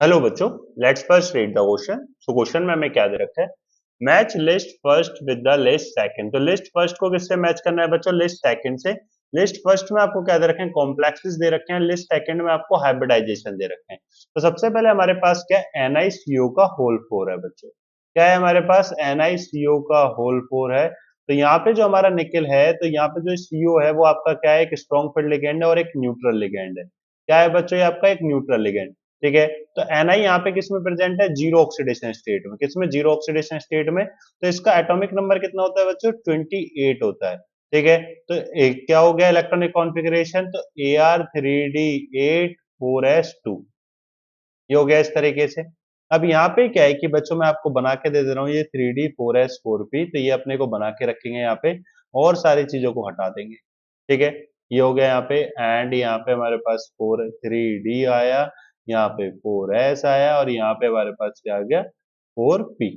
Hello बच्चों, let's first read the question. So question में हमें क्या दे रखा है? Match list first with the list second. तो लिस्ट फर्स्ट को किससे मैच करना है बच्चों? लिस्ट सेकंड से। लिस्ट फर्स्ट में आपको क्या दे रखे हैं? कॉम्प्लेक्सेस दे रखे हैं। लिस्ट सेकंड में आपको हाइब्रिडाइजेशन दे रखे हैं। तो सबसे पहले हमारे पास क्या है? NiCO का होल 4 है बच्चों। क्या है हमारे पास? NiCO का होल 4 है। तो यहाँ पे जो हमारा निकल है, तो यहाँ पे जो CO है वो आपका क्या है? एक स्ट्रॉन्ग फील्ड लिगेंड है और एक न्यूट्रल लिगेंड है। क्या है बच्चों? ये आपका एक न्यूट्रल लिगेंड। ठीक है। तो Ni यहाँ पे किस में प्रेजेंट है? जीरो ऑक्सीडेशन स्टेट में। किस में? जीरो ऑक्सीडेशन स्टेट में। तो इसका एटॉमिक नंबर कितना होता है बच्चों? 28 होता है। ठीक है। तो एक क्या हो गया इलेक्ट्रॉनिक कॉन्फ़िगरेशन? तो Ar3D8 4s2 ये हो गया इस तरीके से। अब यहाँ पे क्या है कि बच्चों मैं आपको बना के दे रहा हूँ ये 3D4s4p। तो ये अपने को बना के रखेंगे यहाँ पे और सारी चीजों को हटा देंगे। ठीक है। ये हो गया यहाँ पे। एंड यहाँ पे हमारे पास 3D आया, यहाँ पे 4s आया और यहाँ पे हमारे पास क्या आ गया? 4p।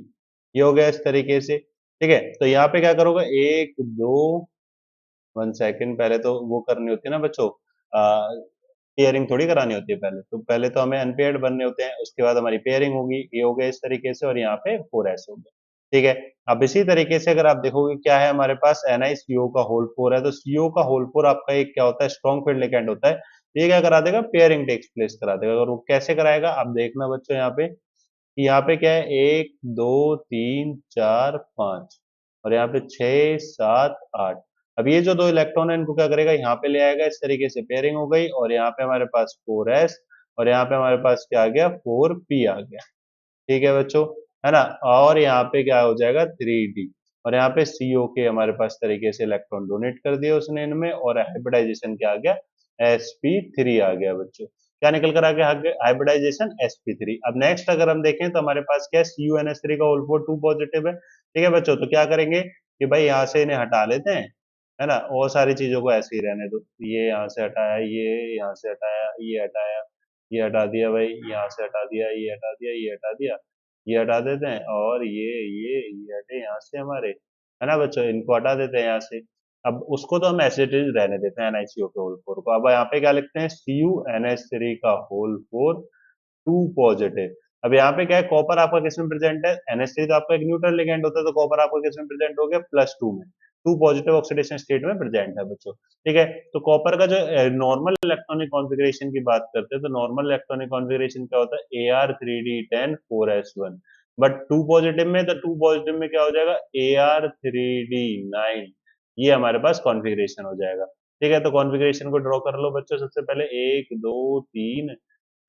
ये हो गया इस तरीके से। ठीक है। तो यहाँ पे क्या करोगे? एक दो, 1 सेकेंड, पहले तो वो करनी होती है ना बच्चों, पेयरिंग थोड़ी करानी होती है। पहले तो हमें अनपेयर्ड बनने होते हैं, उसके बाद हमारी पेयरिंग होगी। ये हो गया इस तरीके से और यहाँ पे 4s हो गया। ठीक है। अब इसी तरीके से अगर आप देखोगे क्या है हमारे पास? NiCO का होल 4 है। तो CO का होल 4 आपका एक क्या होता है? स्ट्रॉन्ग फील्ड लिगेंड होता है। ये क्या करा देगा? पेयरिंग टेक्स प्लेस करा देगा। और वो कैसे कराएगा आप देखना बच्चों यहाँ पे कि यहाँ पे क्या है? 1 2 3 4 5 और यहाँ पे 6 7 8। अब ये जो दो इलेक्ट्रॉन है इनको क्या करेगा? यहाँ पे ले आएगा। इस तरीके से पेयरिंग हो गई और यहाँ पे हमारे पास 4s और यहाँ पे हमारे पास क्या आ गया? 4p आ गया। ठीक है बच्चों, है ना। और यहाँ पे क्या हो जाएगा? 3d। और यहाँ पे CO के हमारे पास तरीके से इलेक्ट्रॉन डोनेट कर दिए उसने इनमें और हाइब्रिडाइजेशन क्या आ गया? sp3 आ गया बच्चों। क्या निकल कर आ गया? Hybridisation sp3। अब नेक्स्ट अगर हम देखें तो हमारे पास क्या है? CuNH3 का होल 4 2 पॉजिटिव है। ठीक है बच्चों। तो क्या करेंगे कि भाई यहाँ से इन्हें हटा लेते हैं, है ना, और सारी चीजों को ऐसे ही रहने दो। ये यहाँ से हटाया, ये यहाँ से हटाया, ये हटाया, ये हटा दिया भाई, यहाँ से हटा दिया, ये हटा दिया, ये हटा दिया, ये हटा देते हैं और ये हटे यहाँ से हमारे, है ना बच्चों। इनको हटा देते हैं यहाँ से। अब उसको तो हम एज इट इज रहने देते हैं NiCO के होल 4 को। अब यहाँ पे क्या लिखते हैं? CuNH3 का होल 4 2 पॉजिटिव। अब यहाँ पे क्या है? कॉपर आपका किस में प्रेजेंट है? NH3 तो आपका एक न्यूट्रल लिगेंड होता है। तो कॉपर आपका किस में प्रेजेंट हो गया? +2 में। 2 पॉजिटिव ऑक्सीडेशन स्टेट में प्रेजेंट है बच्चों। ठीक है। तो कॉपर का जो नॉर्मल इलेक्ट्रॉनिक कॉन्फ़िगरेशन की बात करते हैं तो नॉर्मल इलेक्ट्रॉनिक कॉन्फ़िगरेशन क्या होता है? Ar3D10 4s1। बट 2 पॉजिटिव में, तो 2 पॉजिटिव में क्या हो जाएगा? Ar3D9। ये हमारे पास कॉन्फ़िगरेशन हो जाएगा। ठीक है। तो कॉन्फ़िगरेशन को ड्रॉ कर लो बच्चों। सबसे पहले 1 2 3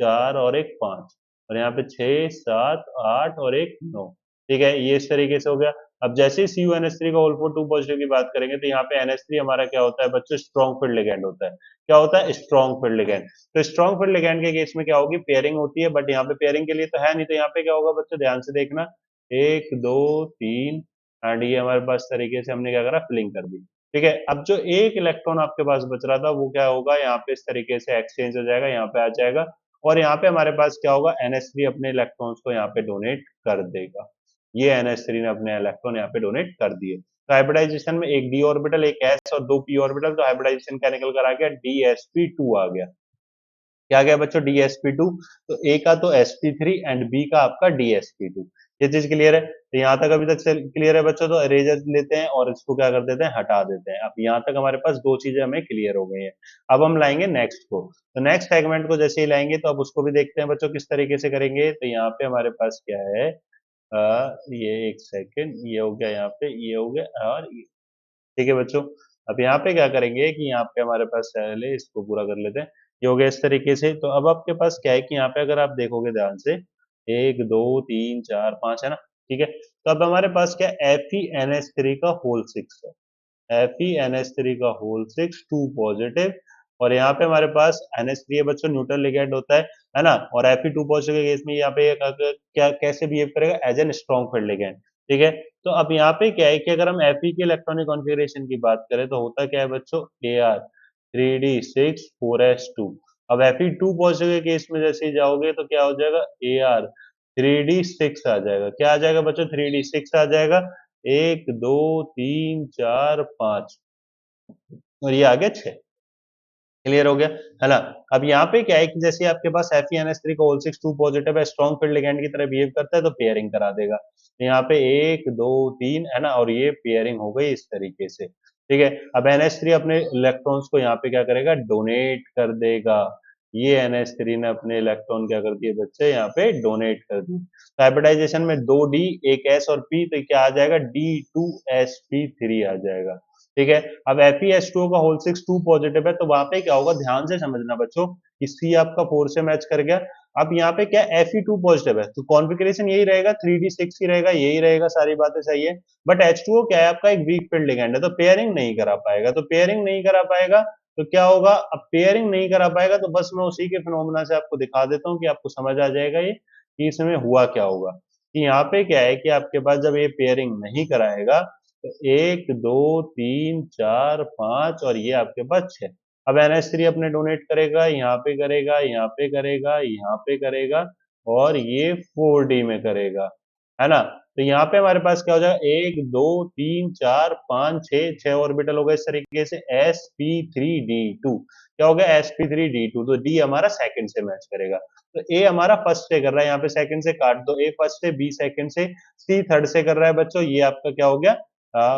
4 और एक 5 और यहाँ पे 6 7 8 और एक 9। ठीक है। ये इस तरीके से हो गया। अब जैसे ही CuNH3 का होल 4 2 पॉजिटिव की बात करेंगे तो यहाँ पे NH3 हमारा क्या होता है बच्चों? स्ट्रॉन्ग फील्ड लिगेंड होता है। क्या होता है? Strong field ligand. तो स्ट्रॉन्ग फील्ड लिगेंड के केस में क्या होगी? पेयरिंग होती है। बट यहाँ पे पेयरिंग के लिए तो है नहीं। तो यहाँ पे क्या होगा बच्चों? ध्यान से देखना। 1 2 3 एंड ये हमारे पास तरीके से हमने क्या करा? फिलिंग कर दी। ठीक है। अब जो एक इलेक्ट्रॉन आपके पास बच रहा था वो क्या होगा? यहाँ पे इस तरीके से एक्सचेंज हो जाएगा, यहाँ पे आ जाएगा और यहाँ पे हमारे पास क्या होगा? NH3 अपने इलेक्ट्रॉन्स को यहाँ पे डोनेट कर देगा। ये NH3 ने अपने इलेक्ट्रॉन यहाँ पे डोनेट कर दिए। तो हाइब्रिडाइजेशन में एक d ऑर्बिटल, एक s और 2p ऑर्बिटल। तो हाइब्रिडाइजेशन क्या निकल कर आ गया? DsP2 आ गया। क्या गया बच्चों? DsP2। तो A का तो sp3 एंड B का आपका DsP2। ये चीज क्लियर है? तो यहाँ तक अभी तक क्लियर है बच्चों? तो इरेजर लेते हैं और इसको क्या कर देते हैं? हटा देते हैं। अब यहाँ तक हमारे पास दो चीजें हमें क्लियर हो गई हैं। अब हम लाएंगे नेक्स्ट को। तो नेक्स्ट सेगमेंट को जैसे ही लाएंगे तो अब उसको भी देखते हैं बच्चों किस तरीके से करेंगे। तो यहाँ पे हमारे पास क्या है? ये 1 सेकेंड, ये हो गया यहाँ पे, ये हो गया और ये। ठीक है बच्चों। अब यहाँ पे क्या करेंगे कि यहाँ पे हमारे पास पहले इसको पूरा कर लेते हैं। ये हो गया इस तरीके से। तो अब आपके पास क्या है कि यहाँ पे अगर आप देखोगे ध्यान से, 1 2 3 4 5 है ना। ठीक है। तो अब हमारे पास क्या है? FeNH3 का होल 6 है। FeNH3 का होल 6 2 पॉजिटिव और यहाँ पे हमारे पास NH3 है बच्चों, न्यूट्रल लिगेंड होता है ना। और Fe2 पॉजिटिव के केस में यहाँ पे क्या कैसे बिहेव करेगा? As an strong field legend. ठीक है। तो अब यहाँ पे क्या है कि अगर हम Fe के इलेक्ट्रॉनिक कॉन्फ़िगरेशन की बात करें तो होता क्या है बच्चों? Ar3D6 4s2। अब Fe2 पॉजिटिव के केस में जैसे ही जाओगे तो क्या हो जाएगा? Ar3D6 आ जाएगा। क्या आ जाएगा बच्चों? 3D6 आ जाएगा। 1 2 3 4 5 और ये आ गया 6। क्लियर हो गया, है ना? अब यहाँ पे क्या है कि जैसे आपके पास FeNH3 का होल 6 2 पॉजिटिव है, स्ट्रॉन्ग फील्ड लिगैंड की तरह बिहेव करता है तो पेयरिंग करा देगा। तो यहाँ पे 1 2 3 है ना, और ये पेयरिंग हो गई इस तरीके से, ठीक है? अब NH3 अपने इलेक्ट्रॉन्स को यहाँ पे क्या करेगा, डोनेट कर देगा। ये NH3 ने अपने इलेक्ट्रॉन क्या कर दिए बच्चे, यहाँ पे डोनेट कर दिए। तो हाइब्रिडाइजेशन में 2 D 1 S और P, तो क्या आ जाएगा, D2sp3 आ जाएगा, ठीक है? अब FeH2O का होल 6 2 पॉजिटिव है, तो वहां पे क्या होगा, ध्यान से समझना बच्चों, कि C आपका 4 से मैच कर गया। अब यहाँ पे क्या Fe2 पॉजिटिव है, तो कॉन्फ़िगरेशन यही रहेगा, 3D6 ही रहेगा, यही रहेगा, सारी बातें सही है। बट H2O क्या है, आपका एक वीक फील्ड लिगैंड है, तो पेयरिंग नहीं करा पाएगा। तो पेयरिंग नहीं करा पाएगा तो क्या होगा, अब पेयरिंग नहीं करा पाएगा तो बस मैं उसी के फिनोमेना से आपको दिखा देता हूँ कि आपको समझ आ जाएगा ये कि इसमें हुआ क्या होगा। कि यहाँ पे क्या है कि आपके पास जब ये पेयरिंग नहीं कराएगा तो 1 2 3 4 5 और ये आपके पास 6। अब NH3 अपने डोनेट करेगा, यहाँ पे करेगा, यहाँ पे करेगा, यहाँ पे करेगा, और ये 4D में करेगा, है ना? तो यहाँ पे हमारे पास क्या हो जाएगा, 1 2 3 4 5 6 ऑर्बिटल हो गए इस तरीके से, sp3d2। क्या हो गया, sp3d2, तो D हमारा सेकंड से मैच करेगा। तो A हमारा फर्स्ट से कर रहा है, यहाँ पे सेकंड से काट दो, A फर्स्ट से, B सेकंड से, C थर्ड से कर रहा है बच्चों, ये आपका क्या हो गया,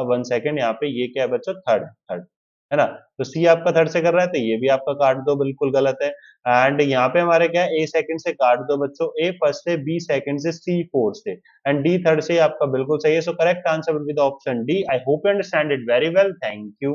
1 सेकंड, यहाँ पे ये क्या है बच्चों, थर्ड थर्ड, है ना? तो सी आपका थर्ड से कर रहा है, तो ये भी आपका काट दो, बिल्कुल गलत है। एंड यहाँ पे हमारे क्या है, ए सेकंड से काट दो बच्चों, ए फर्स्ट से, बी सेकंड से, सी फोर्थ से, एंड डी थर्ड से, आपका बिल्कुल सही है। So correct answer will be the option D. I hope you understand it very well. Thank you.